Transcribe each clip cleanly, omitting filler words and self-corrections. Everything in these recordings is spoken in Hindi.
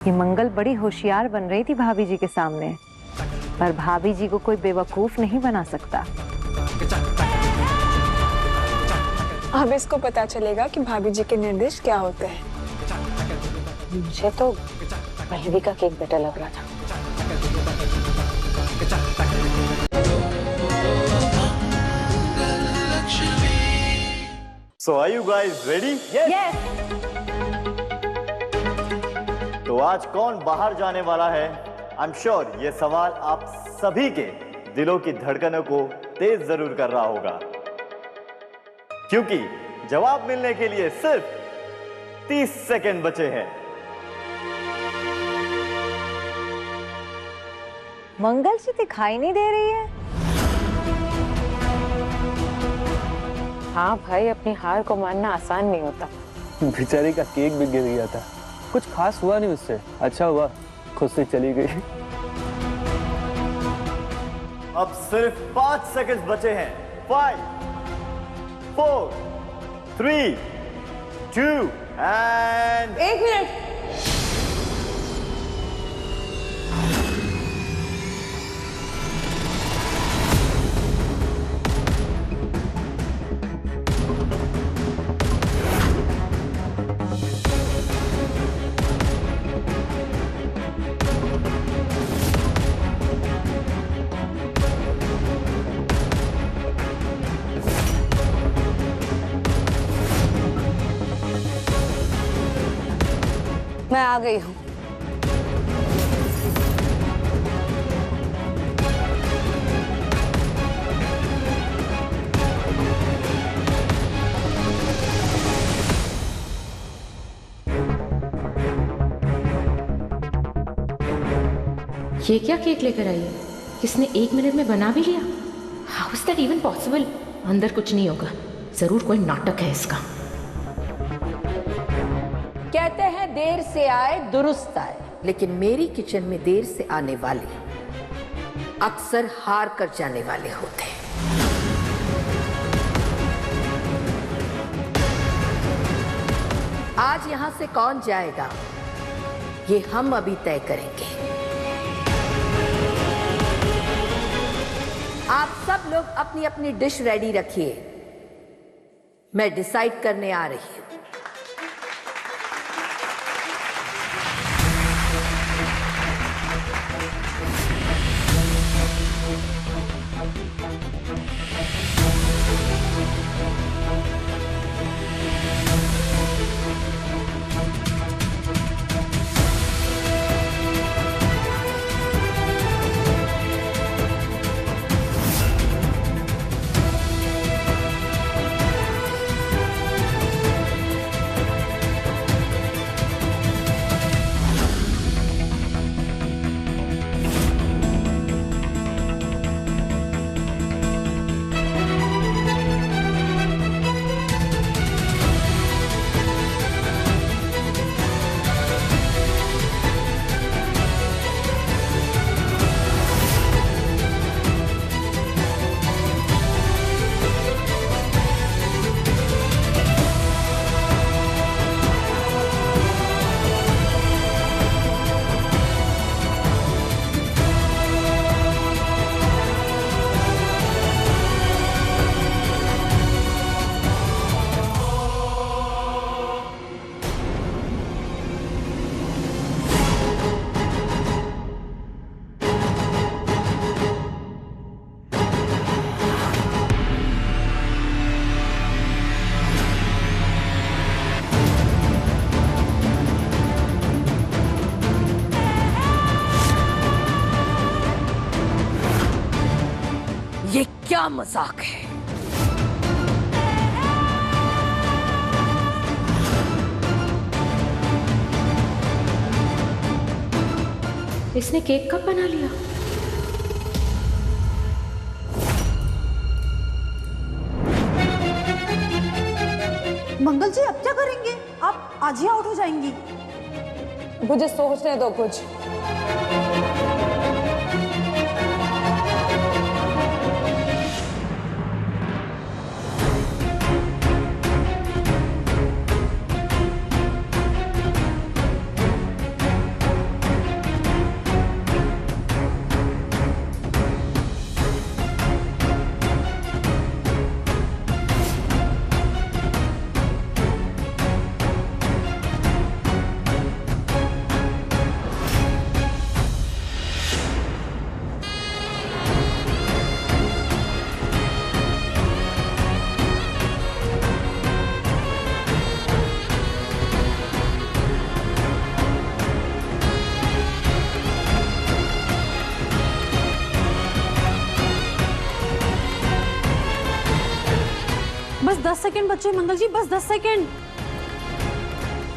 ये मंगल बड़ी होशियार बन रही थी भाभी जी के सामने, पर भाभी जी को कोई बेवकूफ नहीं बना सकता। अब इसको पता चलेगा कि भाभी जी के निर्देश क्या होते हैं। मुझे तो पहलवी का केक बेटर लग रहा था। So are you guys ready? Yes. तो आज कौन बाहर जाने वाला है? I'm sure ये सवाल आप सभी के दिलों की धड़कनों को तेज जरूर कर रहा होगा, क्योंकि जवाब मिलने के लिए सिर्फ 30 सेकंड बचे हैं। मंगल जी दिखाई नहीं दे रही है। हाँ भाई, अपनी हार को मानना आसान नहीं होता। बेचारी का केक भी गिर गया था, कुछ खास हुआ नहीं उससे। अच्छा हुआ खुद से चली गई। अब सिर्फ 5 सेकंड बचे हैं। 5, 4, 3, 2 एंड 1 मिनट। मैं आ गई हूँ। ये क्या केक लेकर आई है? किसने 1 मिनट में बना भी लिया? How is that even possible? अंदर कुछ नहीं होगा, जरूर कोई नाटक है इसका। कहते हैं देर से आए दुरुस्त आए, लेकिन मेरी किचन में देर से आने वाले अक्सर हार कर जाने वाले होते हैं। आज यहां से कौन जाएगा ये हम अभी तय करेंगे। आप सब लोग अपनी अपनी डिश रेडी रखिए, मैं डिसाइड करने आ रही हूं। ये क्या मजाक है? इसने केक कब बना लिया? मंगल जी अब क्या करेंगे? आप आज ही आउट हो जाएंगी। मुझे सोचने दो कुछ। सेकंड बच्चे मंगल जी, बस 10 सेकंड।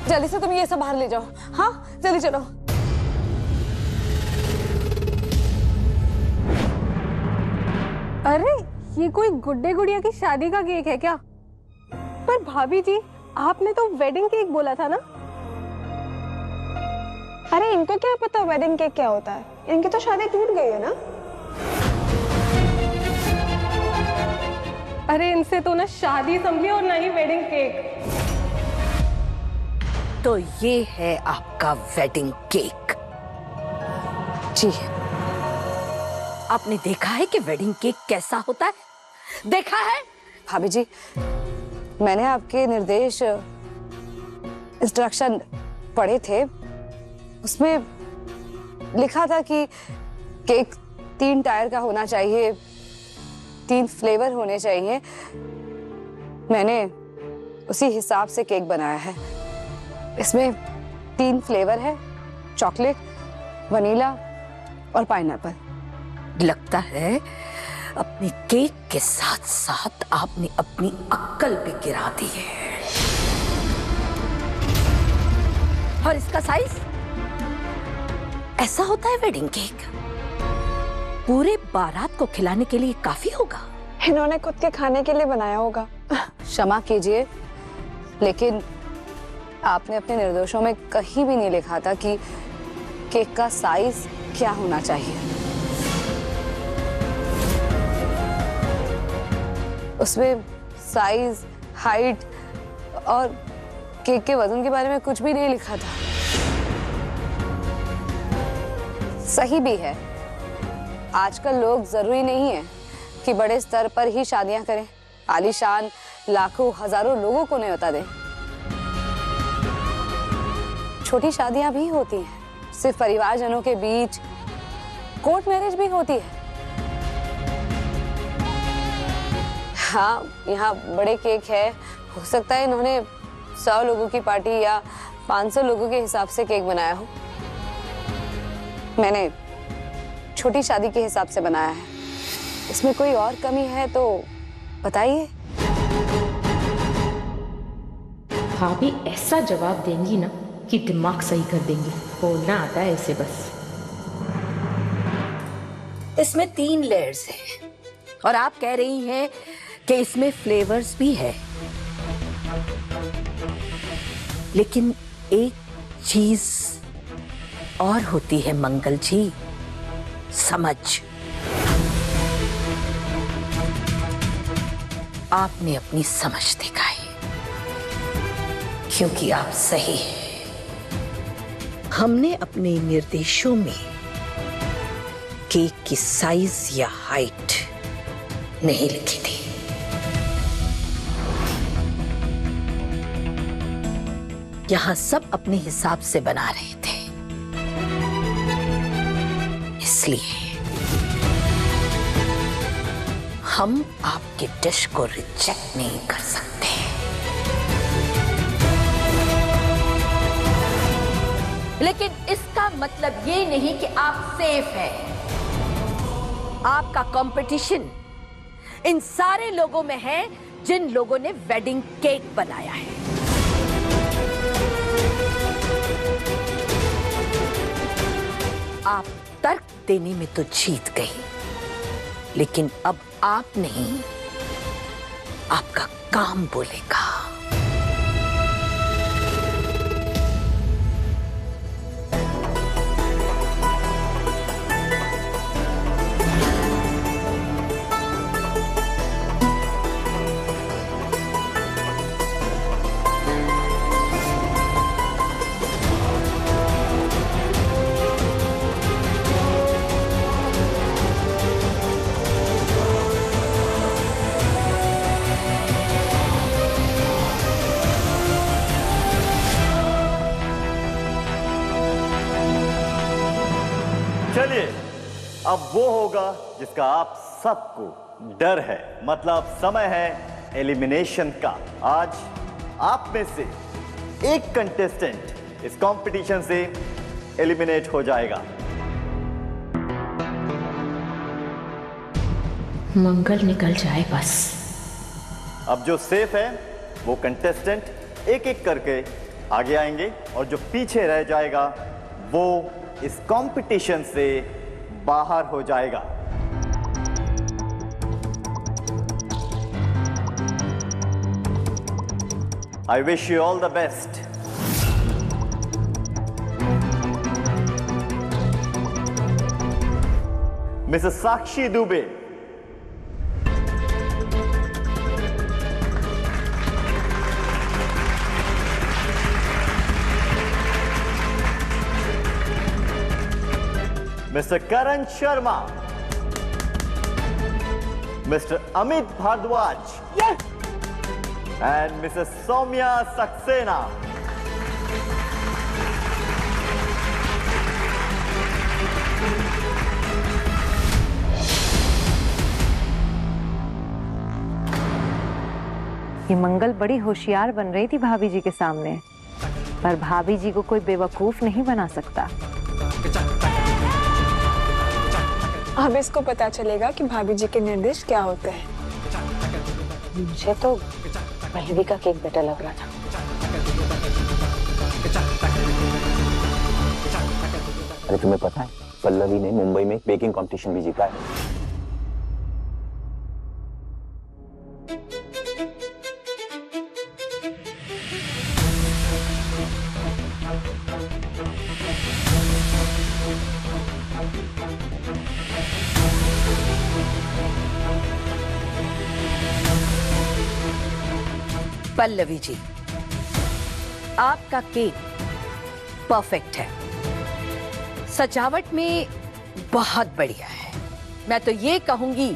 जल्दी से तुम ये सब बाहर ले जाओ। हाँ जल्दी चलो। अरे ये कोई गुड्डे गुड़िया की शादी का केक है क्या? पर भाभी जी आपने तो वेडिंग केक बोला था ना। अरे इनको क्या पता वेडिंग केक क्या होता है? इनकी तो शादी टूट गई है ना। अरे इनसे तो ना शादी संभली और ना ही वेडिंग केक। तो ये है आपका वेडिंग केक। जी आपने देखा है कि वेडिंग केक कैसा होता है? देखा है? भाभी जी मैंने आपके निर्देश इंस्ट्रक्शन पढ़े थे, उसमें लिखा था कि केक 3 टायर का होना चाहिए, 3 फ्लेवर होने चाहिए। मैंने उसी हिसाब से केक बनाया है। इसमें 3 फ्लेवर है, चॉकलेट, वनीला और पाइनएप्पल। लगता है अपने केक के साथ साथ आपने अपनी अक्ल भी गिरा दी है। और इसका साइज ऐसा होता है वेडिंग केक? पूरे बारात को खिलाने के लिए काफी होगा। इन्होंने खुद के खाने के लिए बनाया होगा। क्षमा कीजिए, लेकिन आपने अपने निर्देशों में कहीं भी नहीं लिखा था कि केक का साइज क्या होना चाहिए। उसमें साइज, हाइट और केक के वजन के बारे में कुछ भी नहीं लिखा था। सही भी है, आजकल लोग जरूरी नहीं है कि बड़े स्तर पर ही शादियां करें, आलीशान लाखों हजारों लोगों को न्योता दें। छोटी शादियां भी होती हैं, सिर्फ परिवारजनों के बीच। कोर्ट मैरिज भी होती है। हाँ, यहाँ बड़े केक है, हो सकता है इन्होंने 100 लोगों की पार्टी या 500 लोगों के हिसाब से केक बनाया हो। मैंने छोटी शादी के हिसाब से बनाया है। इसमें कोई और कमी है तो बताइए। भाभी ऐसा जवाब देंगी ना कि दिमाग सही कर देंगी। बोलना आता है इसे बस। इसमें 3 लेयर्स हैं और आप कह रही हैं कि इसमें फ्लेवर्स भी है। लेकिन एक चीज और होती है मंगल जी, समझ। आपने अपनी समझ दिखाई, क्योंकि आप सही हैं। हमने अपने निर्देशों में केक की साइज या हाइट नहीं लिखी थी। यहां सब अपने हिसाब से बना रहे थे, इसलिए हम आपके डिश को रिजेक्ट नहीं कर सकते। लेकिन इसका मतलब ये नहीं कि आप सेफ हैं। आपका कंपटीशन इन सारे लोगों में है जिन लोगों ने वेडिंग केक बनाया है। आप तर्क देने में तो जीत गई, लेकिन अब आप नहीं, आपका काम बोलेगा। चलिए, अब वो होगा जिसका आप सबको डर है, मतलब समय है एलिमिनेशन का। आज आप में से एक कंटेस्टेंट इस कंपटीशन से एलिमिनेट हो जाएगा। मंगल निकल जाए बस, अब जो सेफ है वो कंटेस्टेंट एक एक करके आगे आएंगे और जो पीछे रह जाएगा वो इस कंपटीशन से बाहर हो जाएगा। I wish you all the best. Mrs. Sakshi Dubey. Mr. Karan Sharma. Mr. Amit Bhardwaj. Yes. And Mrs. Soumya Saxena. ये मंगल बड़ी होशियार बन रही थी भाभी जी के सामने, पर भाभी जी को कोई बेवकूफ नहीं बना सकता। अब इसको पता चलेगा कि भाभी जी के निर्देश क्या होते हैं। मुझे तो पल्लवी का केक बेटर लग रहा था। अरे तुम्हें पता है पल्लवी ने मुंबई में बेकिंग कंपटीशन भी जीता है। पल्लवी जी, आपका केक परफेक्ट है, सजावट में बहुत बढ़िया है। मैं तो ये कहूंगी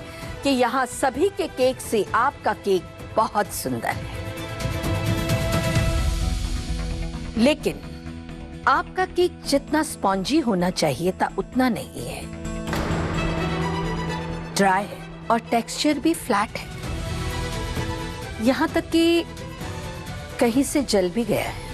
कि यहाँ सभी के केक से आपका केक बहुत सुंदर है, लेकिन आपका केक जितना स्पॉन्जी होना चाहिए था उतना नहीं है। ड्राई है और टेक्सचर भी फ्लैट है, यहाँ तक कि कहीं से जल भी गया है।